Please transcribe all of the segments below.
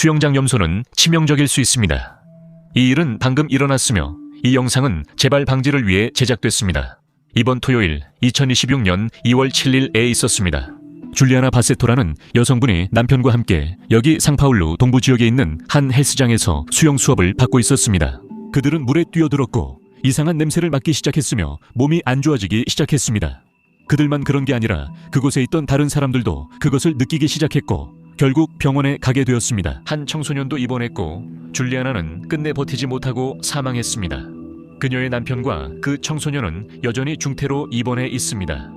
수영장 염소는 치명적일 수 있습니다. 이 일은 방금 일어났으며 이 영상은 재발 방지를 위해 제작됐습니다. 이번 토요일 2026년 2월 7일에 있었습니다. 줄리아나 바세토라는 여성분이 남편과 함께 여기 상파울루 동부 지역에 있는 한 헬스장에서 수영 수업을 받고 있었습니다. 그들은 물에 뛰어들었고 이상한 냄새를 맡기 시작했으며 몸이 안 좋아지기 시작했습니다. 그들만 그런 게 아니라 그곳에 있던 다른 사람들도 그것을 느끼기 시작했고 결국 병원에 가게 되었습니다. 한 청소년도 입원했고 줄리아나는 끝내 버티지 못하고 사망했습니다. 그녀의 남편과 그 청소년은 여전히 중태로 입원해 있습니다.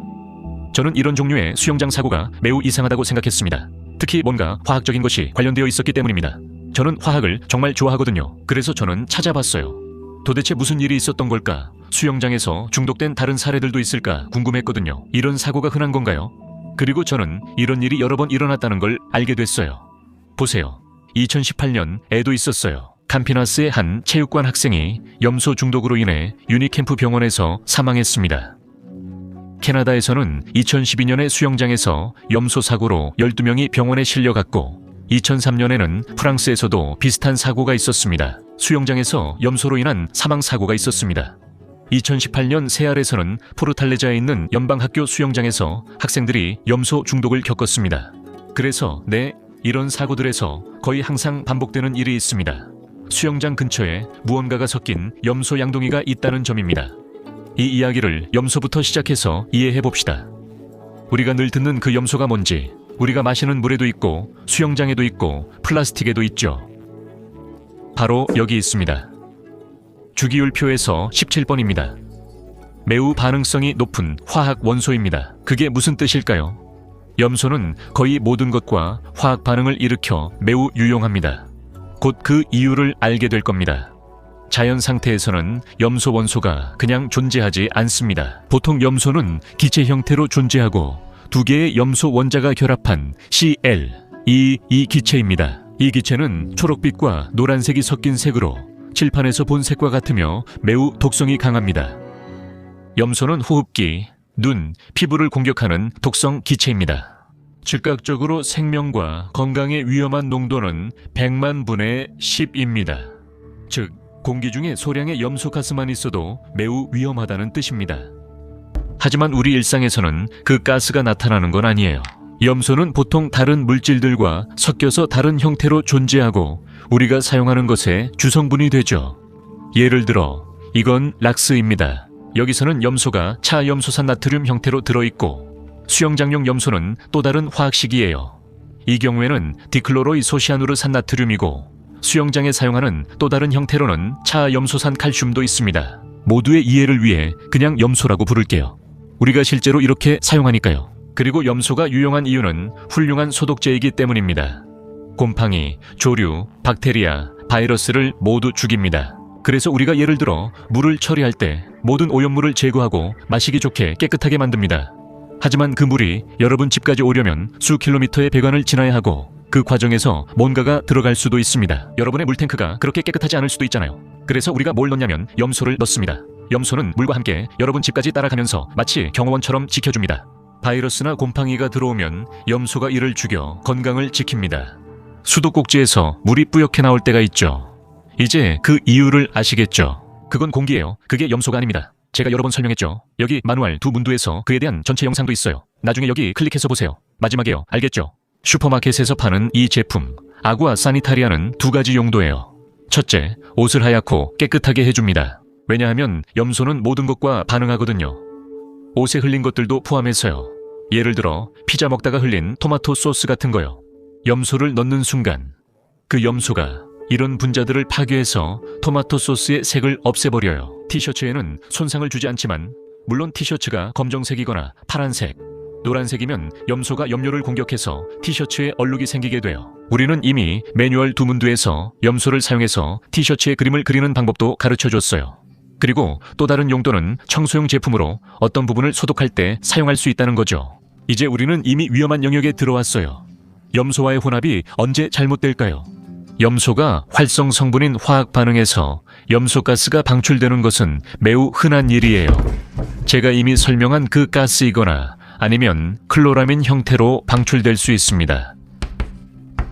저는 이런 종류의 수영장 사고가 매우 이상하다고 생각했습니다. 특히 뭔가 화학적인 것이 관련되어 있었기 때문입니다. 저는 화학을 정말 좋아하거든요. 그래서 저는 찾아봤어요. 도대체 무슨 일이 있었던 걸까? 수영장에서 중독된 다른 사례들도 있을까 궁금했거든요. 이런 사고가 흔한 건가요? 그리고 저는 이런 일이 여러 번 일어났다는 걸 알게 됐어요. 보세요. 2018년에도 있었어요. 캠피나스의 한 체육관 학생이 염소 중독으로 인해 유니캠프 병원에서 사망했습니다. 캐나다에서는 2012년에 수영장에서 염소 사고로 12명이 병원에 실려갔고 2003년에는 프랑스에서도 비슷한 사고가 있었습니다. 수영장에서 염소로 인한 사망 사고가 있었습니다. 2018년 세알에서는 포르탈레자에 있는 연방학교 수영장에서 학생들이 염소 중독을 겪었습니다. 그래서 이런 사고들에서 거의 항상 반복되는 일이 있습니다. 수영장 근처에 무언가가 섞인 염소 양동이가 있다는 점입니다. 이 이야기를 염소부터 시작해서 이해해 봅시다. 우리가 늘 듣는 그 염소가 뭔지, 우리가 마시는 물에도 있고 수영장에도 있고 플라스틱에도 있죠. 바로 여기 있습니다. 주기율표에서 17번입니다. 매우 반응성이 높은 화학 원소입니다. 그게 무슨 뜻일까요? 염소는 거의 모든 것과 화학 반응을 일으켜 매우 유용합니다. 곧 그 이유를 알게 될 겁니다. 자연 상태에서는 염소 원소가 그냥 존재하지 않습니다. 보통 염소는 기체 형태로 존재하고 두 개의 염소 원자가 결합한 Cl, 이 기체입니다. 이 기체는 초록빛과 노란색이 섞인 색으로 칠판에서 본 색과 같으며 매우 독성이 강합니다. 염소는 호흡기, 눈, 피부를 공격하는 독성 기체입니다. 즉각적으로 생명과 건강에 위험한 농도는 100만 분의 10입니다. 즉, 공기 중에 소량의 염소 가스만 있어도 매우 위험하다는 뜻입니다. 하지만 우리 일상에서는 그 가스가 나타나는 건 아니에요. 염소는 보통 다른 물질들과 섞여서 다른 형태로 존재하고 우리가 사용하는 것의 주성분이 되죠. 예를 들어 이건 락스입니다. 여기서는 염소가 차염소산 나트륨 형태로 들어있고 수영장용 염소는 또 다른 화학식이에요. 이 경우에는 디클로로이소시아누르산 나트륨이고 수영장에 사용하는 또 다른 형태로는 차염소산 칼슘도 있습니다. 모두의 이해를 위해 그냥 염소라고 부를게요. 우리가 실제로 이렇게 사용하니까요. 그리고 염소가 유용한 이유는 훌륭한 소독제이기 때문입니다. 곰팡이, 조류, 박테리아, 바이러스를 모두 죽입니다. 그래서 우리가 예를 들어 물을 처리할 때 모든 오염물을 제거하고 마시기 좋게 깨끗하게 만듭니다. 하지만 그 물이 여러분 집까지 오려면 수 킬로미터의 배관을 지나야 하고 그 과정에서 뭔가가 들어갈 수도 있습니다. 여러분의 물탱크가 그렇게 깨끗하지 않을 수도 있잖아요. 그래서 우리가 뭘 넣냐면 염소를 넣습니다. 염소는 물과 함께 여러분 집까지 따라가면서 마치 경호원처럼 지켜줍니다. 바이러스나 곰팡이가 들어오면 염소가 이를 죽여 건강을 지킵니다. 수도꼭지에서 물이 뿌옇게 나올 때가 있죠. 이제 그 이유를 아시겠죠? 그건 공기예요. 그게 염소가 아닙니다. 제가 여러 번 설명했죠. 여기 마누얼 두 문두에서 그에 대한 전체 영상도 있어요. 나중에 여기 클릭해서 보세요. 마지막에요. 알겠죠? 슈퍼마켓에서 파는 이 제품 아구아 사니타리아는 두 가지 용도예요. 첫째, 옷을 하얗고 깨끗하게 해줍니다. 왜냐하면 염소는 모든 것과 반응하거든요. 옷에 흘린 것들도 포함해서요. 예를 들어 피자 먹다가 흘린 토마토 소스 같은 거요. 염소를 넣는 순간 그 염소가 이런 분자들을 파괴해서 토마토 소스의 색을 없애버려요. 티셔츠에는 손상을 주지 않지만 물론 티셔츠가 검정색이거나 파란색, 노란색이면 염소가 염료를 공격해서 티셔츠에 얼룩이 생기게 돼요. 우리는 이미 매뉴얼 두 문두에서 염소를 사용해서 티셔츠에 그림을 그리는 방법도 가르쳐줬어요. 그리고 또 다른 용도는 청소용 제품으로 어떤 부분을 소독할 때 사용할 수 있다는 거죠. 이제 우리는 이미 위험한 영역에 들어왔어요. 염소와의 혼합이 언제 잘못될까요? 염소가 활성 성분인 화학 반응에서 염소가스가 방출되는 것은 매우 흔한 일이에요. 제가 이미 설명한 그 가스이거나 아니면 클로라민 형태로 방출될 수 있습니다.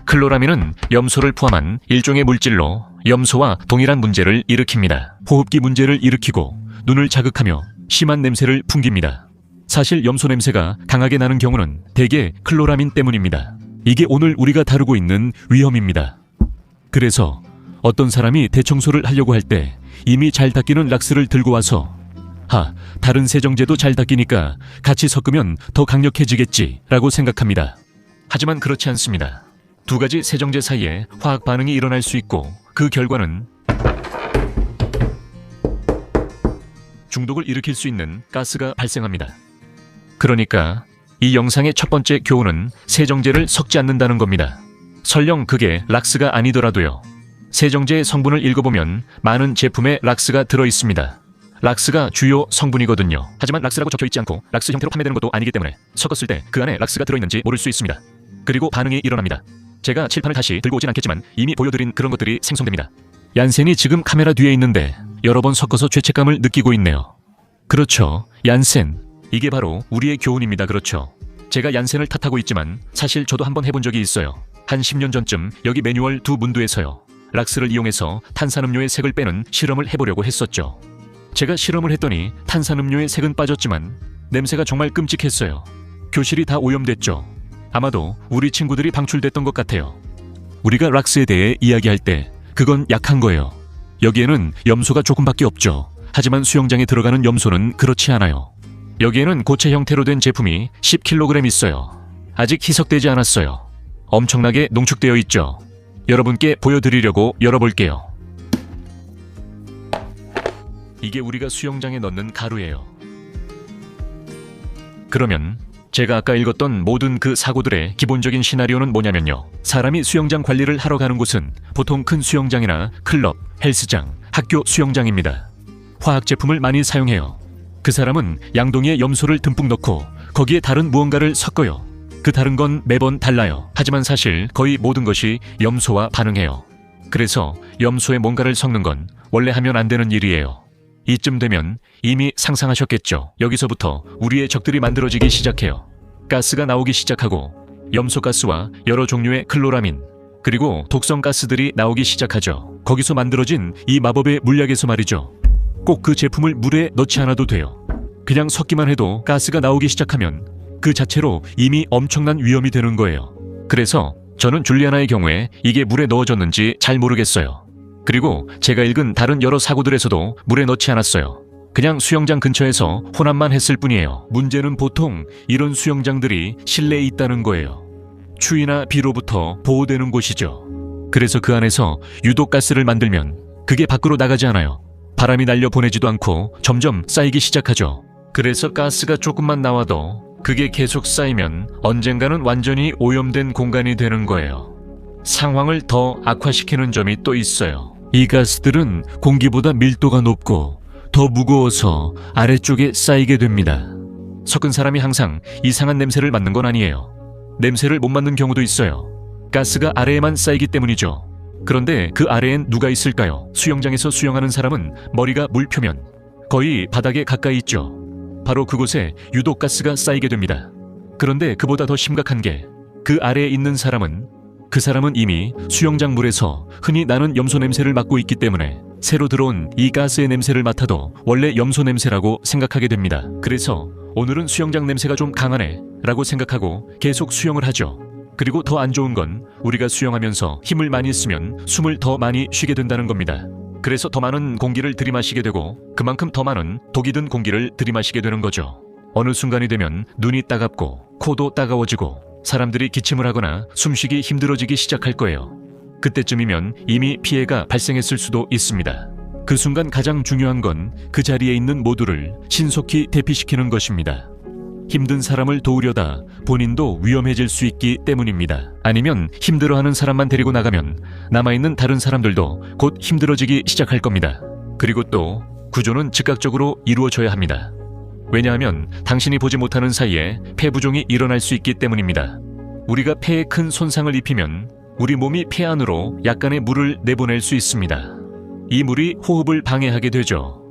클로라민은 염소를 포함한 일종의 물질로 염소와 동일한 문제를 일으킵니다. 호흡기 문제를 일으키고 눈을 자극하며 심한 냄새를 풍깁니다. 사실 염소 냄새가 강하게 나는 경우는 대개 클로라민 때문입니다. 이게 오늘 우리가 다루고 있는 위험입니다. 그래서 어떤 사람이 대청소를 하려고 할 때 이미 잘 닦이는 락스를 들고 와서 다른 세정제도 잘 닦이니까 같이 섞으면 더 강력해지겠지 라고 생각합니다. 하지만 그렇지 않습니다. 두 가지 세정제 사이에 화학 반응이 일어날 수 있고 그 결과는 중독을 일으킬 수 있는 가스가 발생합니다. 그러니까 이 영상의 첫 번째 교훈은 세정제를 섞지 않는다는 겁니다. 설령 그게 락스가 아니더라도요. 세정제의 성분을 읽어보면 많은 제품에 락스가 들어있습니다. 락스가 주요 성분이거든요. 하지만 락스라고 적혀있지 않고 락스 형태로 판매되는 것도 아니기 때문에 섞었을 때 그 안에 락스가 들어있는지 모를 수 있습니다. 그리고 반응이 일어납니다. 제가 칠판을 다시 들고 오진 않겠지만 이미 보여드린 그런 것들이 생성됩니다. 얀센이 지금 카메라 뒤에 있는데 여러 번 섞어서 죄책감을 느끼고 있네요. 그렇죠. 얀센. 이게 바로 우리의 교훈입니다. 그렇죠. 제가 얀센을 탓하고 있지만 사실 저도 한번 해본 적이 있어요. 한 10년 전쯤 여기 매뉴얼 두 문두에서요. 락스를 이용해서 탄산음료의 색을 빼는 실험을 해보려고 했었죠. 제가 실험을 했더니 탄산음료의 색은 빠졌지만 냄새가 정말 끔찍했어요. 교실이 다 오염됐죠. 아마도 우리 친구들이 방출됐던 것 같아요. 우리가 락스에 대해 이야기할 때 그건 약한 거예요. 여기에는 염소가 조금밖에 없죠. 하지만 수영장에 들어가는 염소는 그렇지 않아요. 여기에는 고체 형태로 된 제품이 10kg 있어요. 아직 희석되지 않았어요. 엄청나게 농축되어 있죠. 여러분께 보여드리려고 열어볼게요. 이게 우리가 수영장에 넣는 가루예요. 그러면 제가 아까 읽었던 모든 그 사고들의 기본적인 시나리오는 뭐냐면요. 사람이 수영장 관리를 하러 가는 곳은 보통 큰 수영장이나 클럽, 헬스장, 학교 수영장입니다. 화학 제품을 많이 사용해요. 그 사람은 양동이에 염소를 듬뿍 넣고 거기에 다른 무언가를 섞어요. 그 다른 건 매번 달라요. 하지만 사실 거의 모든 것이 염소와 반응해요. 그래서 염소에 뭔가를 섞는 건 원래 하면 안 되는 일이에요. 이쯤 되면 이미 상상하셨겠죠. 여기서부터 우리의 적들이 만들어지기 시작해요. 가스가 나오기 시작하고 염소가스와 여러 종류의 클로라민 그리고 독성 가스들이 나오기 시작하죠. 거기서 만들어진 이 마법의 물약에서 말이죠. 꼭 그 제품을 물에 넣지 않아도 돼요. 그냥 섞기만 해도 가스가 나오기 시작하면 그 자체로 이미 엄청난 위험이 되는 거예요. 그래서 저는 줄리아나의 경우에 이게 물에 넣어졌는지 잘 모르겠어요. 그리고 제가 읽은 다른 여러 사고들에서도 물에 넣지 않았어요. 그냥 수영장 근처에서 혼합만 했을 뿐이에요. 문제는 보통 이런 수영장들이 실내에 있다는 거예요. 추위나 비로부터 보호되는 곳이죠. 그래서 그 안에서 유독 가스를 만들면 그게 밖으로 나가지 않아요. 바람이 날려 보내지도 않고 점점 쌓이기 시작하죠. 그래서 가스가 조금만 나와도 그게 계속 쌓이면 언젠가는 완전히 오염된 공간이 되는 거예요. 상황을 더 악화시키는 점이 또 있어요. 이 가스들은 공기보다 밀도가 높고 더 무거워서 아래쪽에 쌓이게 됩니다. 섞은 사람이 항상 이상한 냄새를 맡는 건 아니에요. 냄새를 못 맡는 경우도 있어요. 가스가 아래에만 쌓이기 때문이죠. 그런데 그 아래엔 누가 있을까요? 수영장에서 수영하는 사람은 머리가 물 표면, 거의 바닥에 가까이 있죠. 바로 그곳에 유독 가스가 쌓이게 됩니다. 그런데 그보다 더 심각한 게 그 아래에 있는 사람은 그 사람은 이미 수영장 물에서 흔히 나는 염소 냄새를 맡고 있기 때문에 새로 들어온 이 가스의 냄새를 맡아도 원래 염소 냄새라고 생각하게 됩니다. 그래서 오늘은 수영장 냄새가 좀 강하네 라고 생각하고 계속 수영을 하죠. 그리고 더 안 좋은 건 우리가 수영하면서 힘을 많이 쓰면 숨을 더 많이 쉬게 된다는 겁니다. 그래서 더 많은 공기를 들이마시게 되고 그만큼 더 많은 독이 든 공기를 들이마시게 되는 거죠. 어느 순간이 되면 눈이 따갑고 코도 따가워지고 사람들이 기침을 하거나 숨쉬기 힘들어지기 시작할 거예요. 그때쯤이면 이미 피해가 발생했을 수도 있습니다. 그 순간 가장 중요한 건 그 자리에 있는 모두를 신속히 대피시키는 것입니다. 힘든 사람을 도우려다 본인도 위험해질 수 있기 때문입니다. 아니면 힘들어하는 사람만 데리고 나가면 남아있는 다른 사람들도 곧 힘들어지기 시작할 겁니다. 그리고 또 구조는 즉각적으로 이루어져야 합니다. 왜냐하면 당신이 보지 못하는 사이에 폐부종이 일어날 수 있기 때문입니다. 우리가 폐에 큰 손상을 입히면 우리 몸이 폐 안으로 약간의 물을 내보낼 수 있습니다. 이 물이 호흡을 방해하게 되죠.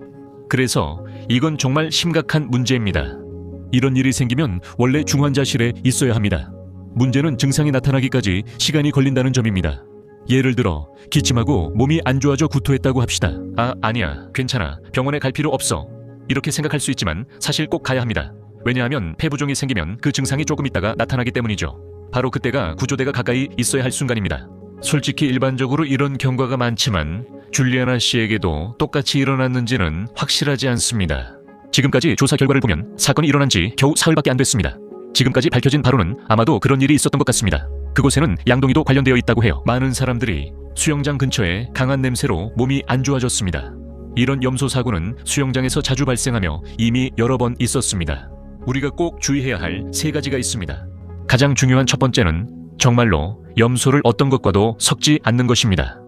그래서 이건 정말 심각한 문제입니다. 이런 일이 생기면 원래 중환자실에 있어야 합니다. 문제는 증상이 나타나기까지 시간이 걸린다는 점입니다. 예를 들어 기침하고 몸이 안 좋아져 구토했다고 합시다. 아니야, 괜찮아, 병원에 갈 필요 없어, 이렇게 생각할 수 있지만 사실 꼭 가야 합니다. 왜냐하면 폐부종이 생기면 그 증상이 조금 있다가 나타나기 때문이죠. 바로 그때가 구조대가 가까이 있어야 할 순간입니다. 솔직히 일반적으로 이런 경과가 많지만 줄리아나 씨에게도 똑같이 일어났는지는 확실하지 않습니다. 지금까지 조사 결과를 보면 사건이 일어난 지 겨우 사흘밖에 안 됐습니다. 지금까지 밝혀진 바로는 아마도 그런 일이 있었던 것 같습니다. 그곳에는 양동이도 관련되어 있다고 해요. 많은 사람들이 수영장 근처에 강한 냄새로 몸이 안 좋아졌습니다. 이런 염소 사고는 수영장에서 자주 발생하며 이미 여러 번 있었습니다. 우리가 꼭 주의해야 할 3가지가 있습니다. 가장 중요한 첫 번째는 정말로 염소를 어떤 것과도 섞지 않는 것입니다.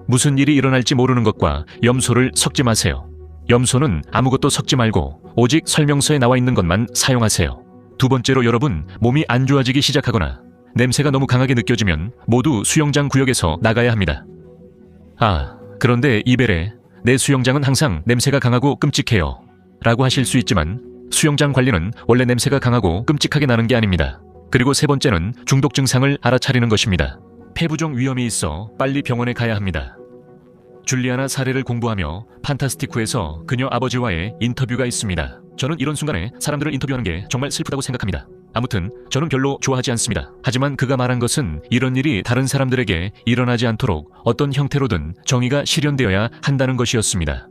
무슨 일이 일어날지 모르는 것과 염소를 섞지 마세요. 염소는 아무것도 섞지 말고 오직 설명서에 나와 있는 것만 사용하세요. 두 번째로, 여러분 몸이 안 좋아지기 시작하거나 냄새가 너무 강하게 느껴지면 모두 수영장 구역에서 나가야 합니다. 그런데 이벨에 내 수영장은 항상 냄새가 강하고 끔찍해요 라고 하실 수 있지만 수영장 관리는 원래 냄새가 강하고 끔찍하게 나는 게 아닙니다. 그리고 세 번째는 중독 증상을 알아차리는 것입니다. 폐부종 위험이 있어 빨리 병원에 가야 합니다. 줄리아나 사례를 공부하며 판타스티쿠에서 그녀 아버지와의 인터뷰가 있습니다. 저는 이런 순간에 사람들을 인터뷰하는 게 정말 슬프다고 생각합니다. 아무튼 저는 별로 좋아하지 않습니다. 하지만 그가 말한 것은 이런 일이 다른 사람들에게 일어나지 않도록 어떤 형태로든 정의가 실현되어야 한다는 것이었습니다.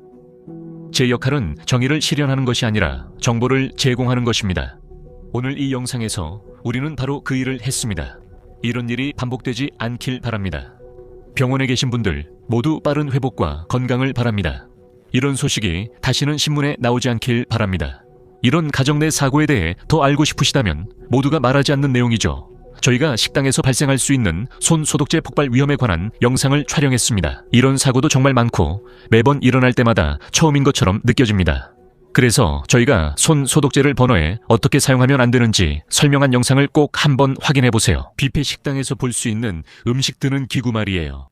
제 역할은 정의를 실현하는 것이 아니라 정보를 제공하는 것입니다. 오늘 이 영상에서 우리는 바로 그 일을 했습니다. 이런 일이 반복되지 않길 바랍니다. 병원에 계신 분들 모두 빠른 회복과 건강을 바랍니다. 이런 소식이 다시는 신문에 나오지 않길 바랍니다. 이런 가정 내 사고에 대해 더 알고 싶으시다면 모두가 말하지 않는 내용이죠. 저희가 식당에서 발생할 수 있는 손 소독제 폭발 위험에 관한 영상을 촬영했습니다. 이런 사고도 정말 많고 매번 일어날 때마다 처음인 것처럼 느껴집니다. 그래서 저희가 손 소독제를 번호에 어떻게 사용하면 안 되는지 설명한 영상을 꼭 한번 확인해 보세요. 뷔페 식당에서 볼 수 있는 음식 드는 기구 말이에요.